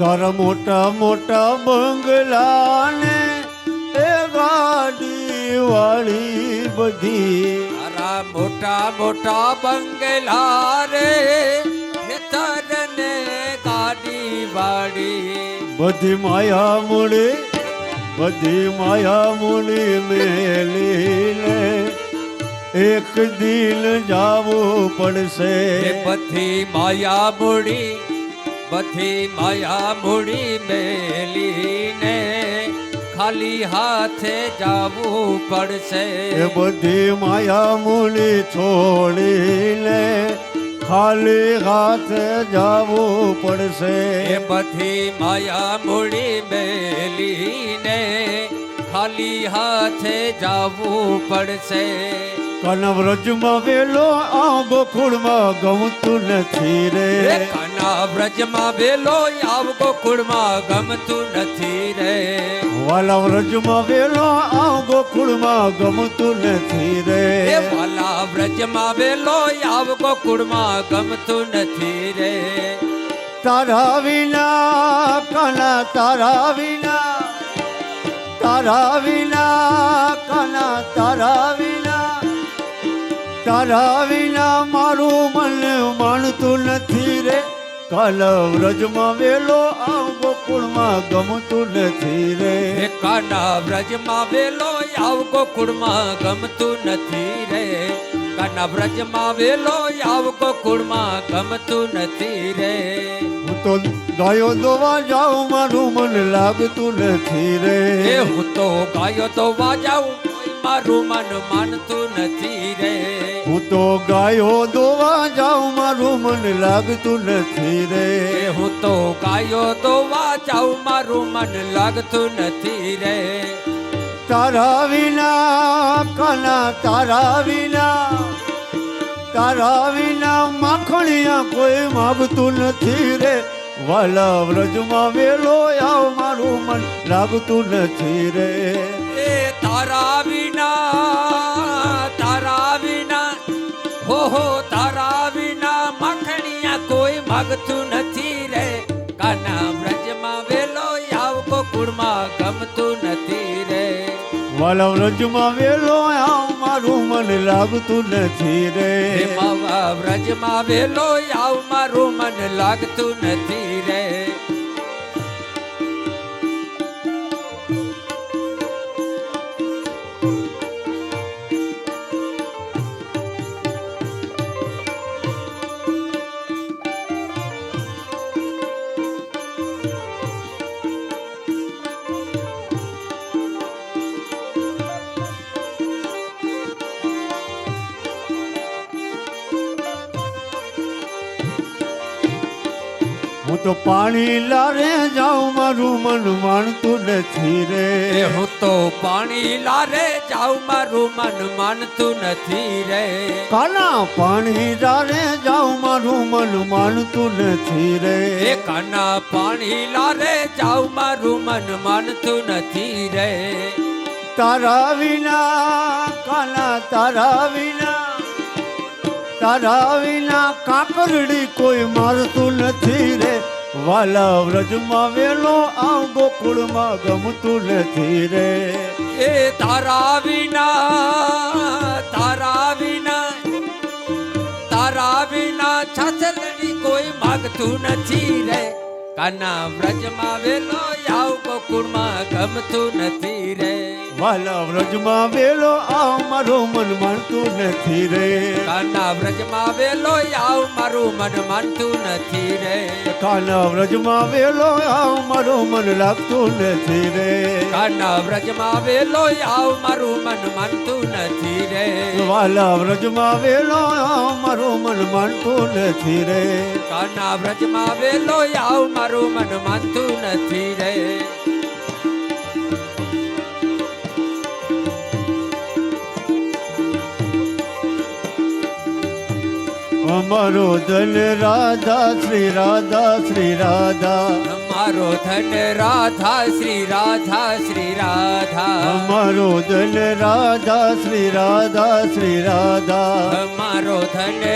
તારા મોટા મોટા બંગલા ને એ ગાડી વાળી બધી, તારા મોટા મોટા બંગલા રે ખેતર ને ગાડી વાડી, બધી માયા મૂડી, બધી માયા મૂડી મેલીને એક દિન જાવું પડશે. બધી માયા મૂડી, બધી માયા મૂડી મેલીને ખાલી હાથે જાવું પડશે. એ બધી માયા મૂડી છોડીને ખાલી હાથે જાવું પડશે. એ બધી માયા મૂડી મેલીને ખાલી હાથે જાવું પડશે. કનવ્રજમાં વેલો આ ગોકુળમાં ગમતું નથી રે. કાના વ્રજમાં વેલો આવ ગોકુળમાં ગમતું નથી રે. વાલા વ્રજમાં વેલો આ ગોકુળમાં ગમતું નથી રે. વાલા વ્રજમાં વેલો આવ ગોકુળમાં ગમતું નથી રે. તારા વિના કાના, તારા વિના, તારા વિના કાના, તારા વિના, તારા વિના મારું મન માનતું નથી રે. કાનવ્રજમાં વેલો આવ ગોકુળમાં ગમતું નથી રે. કાના વ્રજમાં વેલો આવ ગોકુળમાં ગમતું નથી રે. કાના વ્રજમાં વેલો આવ ગોકુળમાં ગમતું નથી રે. હું તો ગાયો દોવા જાઉં મારું મન લાગતું નથી રે. હું તો ગાયો દોવા જાઉં મારું મન માનતું નથી રે. હું તો ગાયો દોવા જાઉં મારું મન લાગતું નથી રે. હું તો ગાયો દોવા જાઉં મારું મન લાગતું નથી રે. તારા વિના કાના, તારા વિના, તારા વિના માખણિયા કોઈ માગતું નથી રે. વાલા વ્રજમાં વેલો આવ મારું મન લાગતું નથી રે. તારા વિના, તારા વિના, હો તારા વિના માખણિયા કોઈ માગતું નથી રે. કાના વ્રજમાં વેલો આવ ગોકુળમાં ગમતું નથી રે. વાલા વ્રજમાં વેલો આવ મારું મન લાગતું નથી રે. માવા વ્રજમાં વેલો આવ મારું મન લાગતું નથી રે. હું તો પાણી લારે જાઉં મારું મન માનતું નથી રે. હું તો પાણી લારે જાઉં મારું મન માનતું નથી રે. કાના પાણી લારે જાઉં મારું મન માનતું નથી રે. કાના પાણી લારે જાઉં મારું મન માનતું નથી રે. તારા વિના કાના, તારા વિના, તારા વિના કાકરડી કોઈ મારતું નથી રે. વાલા વ્રજમાં વેલો આવ ગોકુળમાં ગમતું નથી રે. તારા વિના, તારા વિના, તારા વિના છાછલડી કોઈ માગતું નથી રે. કાના વ્રજમાં વેલો આવ ગોકુળમાં ગમતું નથી રે. વાલા વ્રજમાં વેલો આવ મારું મન માનતું નથી રે. કાના વ્રજમાં વેલો આવ મારું મન માનતું નથી રે. કાના વ્રજમાં વેલો આવ મારું મન લાગતું નથી રે. કાના વ્રજમાં વેલો આવ મારું મન માનતું નથી રે. વાલા વ્રજમાં વેલો આવ મારું મન માનતું નથી રે. કાના વ્રજમાં વેલો આવ મારું મન માનતું નથી રે. અમારો ધન રાધા શ્રી રાધા શ્રી રાધા. અમારો ધન રાધા શ્રી રાધા શ્રી રાધા. અમારો ધન રાધા શ્રી રાધા શ્રી રાધા. અમારો ધન